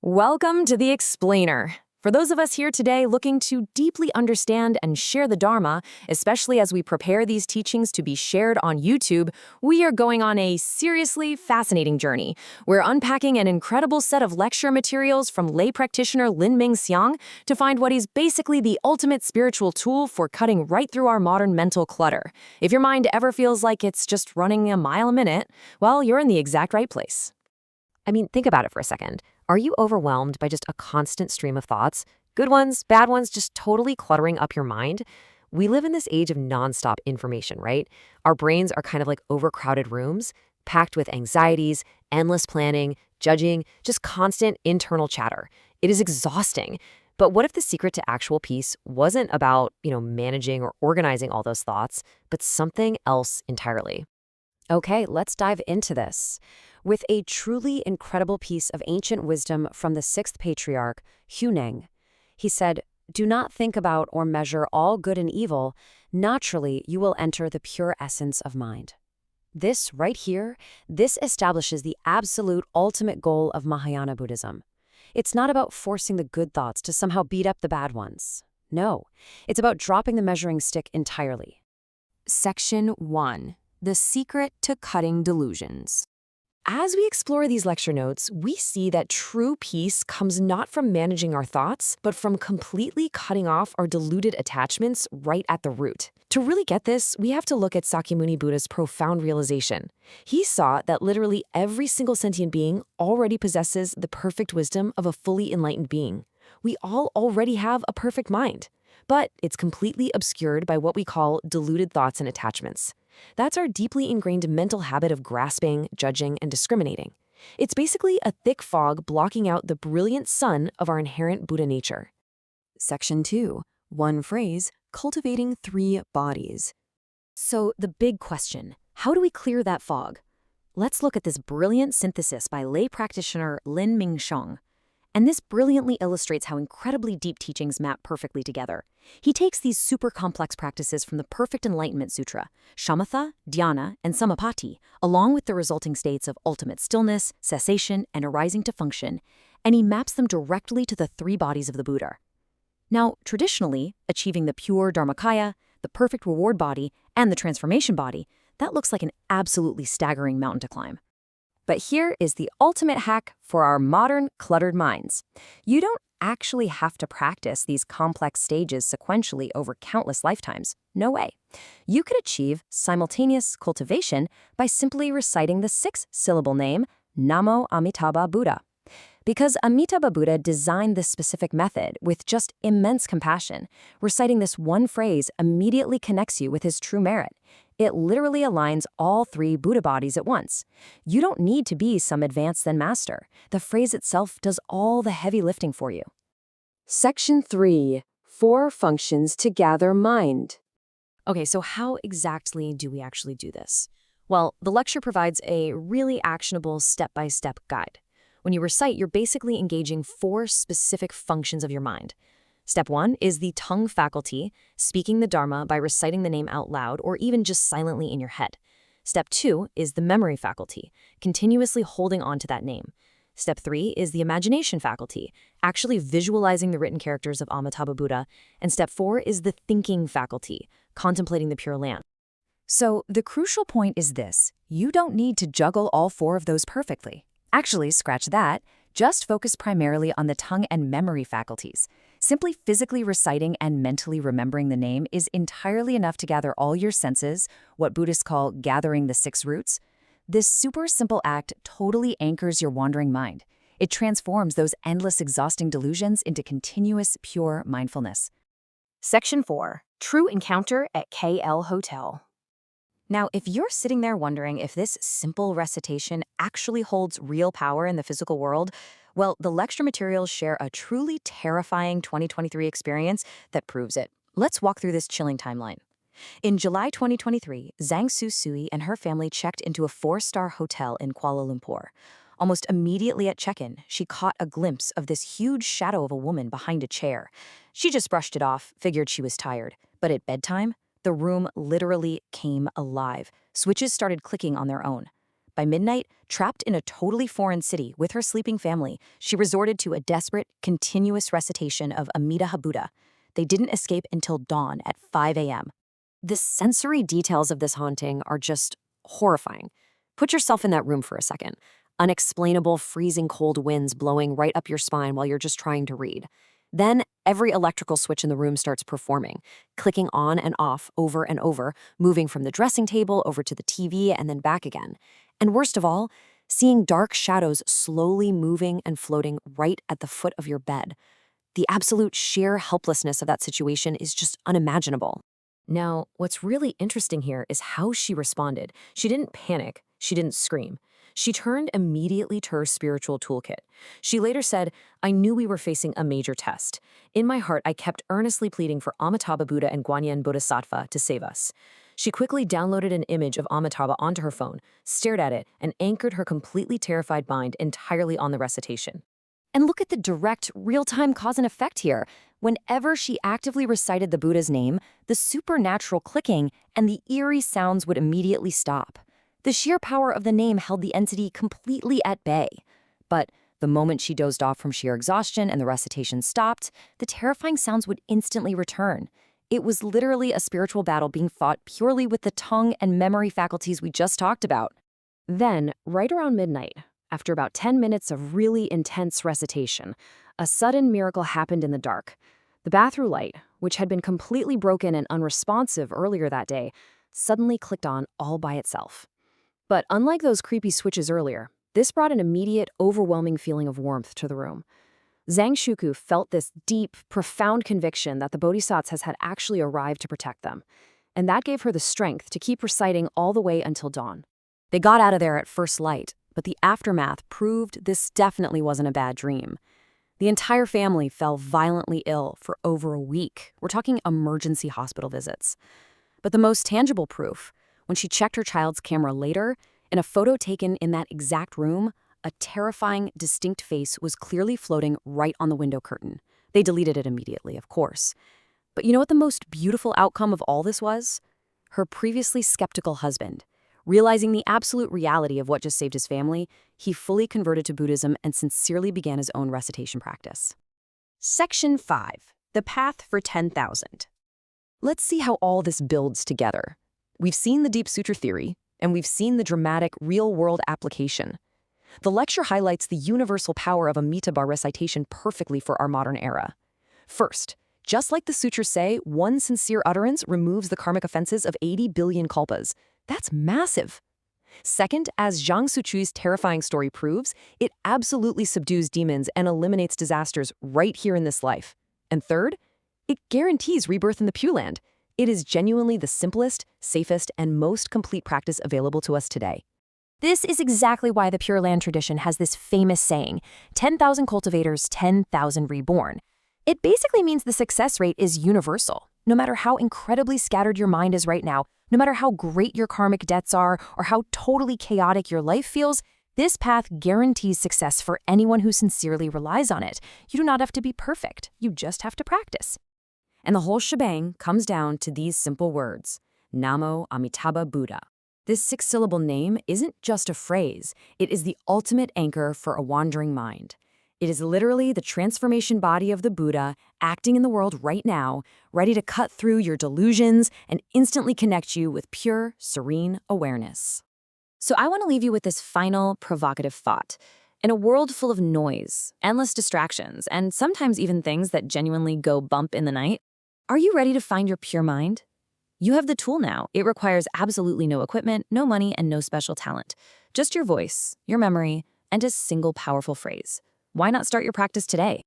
Welcome to The Explainer. For those of us here today looking to deeply understand and share the Dharma, especially as we prepare these teachings to be shared on YouTube, we are going on a seriously fascinating journey. We're unpacking an incredible set of lecture materials from lay practitioner Linming Xiang to find what is basically the ultimate spiritual tool for cutting right through our modern mental clutter. If your mind ever feels like it's just running a mile a minute, well, you're in the exact right place. Think about it for a second. Are you overwhelmed by just a constant stream of thoughts? Good ones, bad ones, just totally cluttering up your mind? We live in this age of nonstop information, right? Our brains are kind of like overcrowded rooms, packed with anxieties, endless planning, judging, just constant internal chatter. It is exhausting. But what if the secret to actual peace wasn't about, managing or organizing all those thoughts, but something else entirely? Okay, let's dive into this. With a truly incredible piece of ancient wisdom from the sixth patriarch, Huneng. He said, "Do not think about or measure all good and evil. Naturally, you will enter the pure essence of mind." This right here, this establishes the absolute ultimate goal of Mahayana Buddhism. It's not about forcing the good thoughts to somehow beat up the bad ones. No, it's about dropping the measuring stick entirely. Section 1. The Secret to Cutting Delusions. As we explore these lecture notes, we see that true peace comes not from managing our thoughts, but from completely cutting off our deluded attachments right at the root. To really get this, we have to look at Sakyamuni Buddha's profound realization. He saw that literally every single sentient being already possesses the perfect wisdom of a fully enlightened being. We all already have a perfect mind, but it's completely obscured by what we call deluded thoughts and attachments. That's our deeply ingrained mental habit of grasping, judging, and discriminating. It's basically a thick fog blocking out the brilliant sun of our inherent Buddha nature. Section 2. One phrase, cultivating 3 bodies. So the big question, how do we clear that fog? Let's look at this brilliant synthesis by lay practitioner Linming Xiang. And this brilliantly illustrates how incredibly deep teachings map perfectly together. He takes these super complex practices from the Perfect Enlightenment Sutra, Shamatha, Dhyana, and Samapati, along with the resulting states of ultimate stillness, cessation, and arising to function, and he maps them directly to the 3 bodies of the Buddha. Now, traditionally, achieving the pure Dharmakaya, the perfect reward body, and the transformation body, that looks like an absolutely staggering mountain to climb. But here is the ultimate hack for our modern, cluttered minds. You don't actually have to practice these complex stages sequentially over countless lifetimes. No way. You could achieve simultaneous cultivation by simply reciting the 6-syllable name, Namo Amitabha Buddha. Because Amitabha Buddha designed this specific method with just immense compassion, reciting this one phrase immediately connects you with his true merit. It literally aligns all 3 Buddha bodies at once. You don't need to be some advanced Zen master. The phrase itself does all the heavy lifting for you. Section 3. 4 functions to gather mind. Okay, so how exactly do we actually do this? Well, the lecture provides a really actionable step-by-step guide. When you recite, you're basically engaging 4 specific functions of your mind. Step 1 is the tongue faculty, speaking the Dharma by reciting the name out loud or even just silently in your head. Step 2 is the memory faculty, continuously holding on to that name. Step 3 is the imagination faculty, actually visualizing the written characters of Amitabha Buddha. And step 4 is the thinking faculty, contemplating the Pure Land. So the crucial point is this: you don't need to juggle all 4 of those perfectly. Actually, scratch that. Just focus primarily on the tongue and memory faculties. Simply physically reciting and mentally remembering the name is entirely enough to gather all your senses, what Buddhists call gathering the 6 roots. This super simple act totally anchors your wandering mind. It transforms those endless, exhausting delusions into continuous, pure mindfulness. Section 4. True Encounter at KL Hotel. Now, if you're sitting there wondering if this simple recitation actually holds real power in the physical world, well, the lecture materials share a truly terrifying 2023 experience that proves it. Let's walk through this chilling timeline. In July 2023, Zhang Su Sui and her family checked into a 4-star hotel in Kuala Lumpur. Almost immediately at check-in, she caught a glimpse of this huge shadow of a woman behind a chair. She just brushed it off, figured she was tired. But at bedtime, the room literally came alive. Switches started clicking on their own. By midnight, trapped in a totally foreign city with her sleeping family, she resorted to a desperate, continuous recitation of Amida Buddha. They didn't escape until dawn at 5 a.m. The sensory details of this haunting are just horrifying. Put yourself in that room for a second. Unexplainable, freezing cold winds blowing right up your spine while you're just trying to read. Then every electrical switch in the room starts performing, clicking on and off over and over, moving from the dressing table over to the TV and then back again. And worst of all, seeing dark shadows slowly moving and floating right at the foot of your bed. The absolute sheer helplessness of that situation is just unimaginable. Now, what's really interesting here is how she responded. She didn't panic. She didn't scream. She turned immediately to her spiritual toolkit. She later said, "I knew we were facing a major test. In my heart, I kept earnestly pleading for Amitabha Buddha and Guanyin Bodhisattva to save us." She quickly downloaded an image of Amitabha onto her phone, stared at it, and anchored her completely terrified mind entirely on the recitation. And look at the direct, real-time cause and effect here. Whenever she actively recited the Buddha's name, the supernatural clicking and the eerie sounds would immediately stop. The sheer power of the name held the entity completely at bay. But the moment she dozed off from sheer exhaustion and the recitation stopped, the terrifying sounds would instantly return. It was literally a spiritual battle being fought purely with the tongue and memory faculties we just talked about. Then, right around midnight, after about 10 minutes of really intense recitation, a sudden miracle happened in the dark. The bathroom light, which had been completely broken and unresponsive earlier that day, suddenly clicked on all by itself. But unlike those creepy switches earlier, this brought an immediate, overwhelming feeling of warmth to the room. Zhang Shuku felt this deep, profound conviction that the Bodhisattvas had actually arrived to protect them, and that gave her the strength to keep reciting all the way until dawn. They got out of there at first light, but the aftermath proved this definitely wasn't a bad dream. The entire family fell violently ill for over a week. We're talking emergency hospital visits. But the most tangible proof, when she checked her child's camera later, in a photo taken in that exact room, a terrifying, distinct face was clearly floating right on the window curtain. They deleted it immediately, of course. But you know what the most beautiful outcome of all this was? Her previously skeptical husband. Realizing the absolute reality of what just saved his family, he fully converted to Buddhism and sincerely began his own recitation practice. Section 5. The Path for 10,000. Let's see how all this builds together. We've seen the Deep Sutra theory, and we've seen the dramatic, real-world application. The lecture highlights the universal power of Amitabha recitation perfectly for our modern era. First, just like the sutras say, one sincere utterance removes the karmic offenses of 80 billion kalpas. That's massive. Second, as Zhang Suchui's terrifying story proves, it absolutely subdues demons and eliminates disasters right here in this life. And third, it guarantees rebirth in the Pure Land. It is genuinely the simplest, safest, and most complete practice available to us today. This is exactly why the Pure Land tradition has this famous saying, 10,000 cultivators, 10,000 reborn. It basically means the success rate is universal. No matter how incredibly scattered your mind is right now, no matter how great your karmic debts are, or how totally chaotic your life feels, this path guarantees success for anyone who sincerely relies on it. You do not have to be perfect. You just have to practice. And the whole shebang comes down to these simple words, Namo Amitabha Buddha. This 6-syllable name isn't just a phrase. It is the ultimate anchor for a wandering mind. It is literally the transformation body of the Buddha acting in the world right now, ready to cut through your delusions and instantly connect you with pure, serene awareness. So I want to leave you with this final, provocative thought. In a world full of noise, endless distractions, and sometimes even things that genuinely go bump in the night, are you ready to find your pure mind? You have the tool now. It requires absolutely no equipment, no money, and no special talent. Just your voice, your memory, and a single powerful phrase. Why not start your practice today?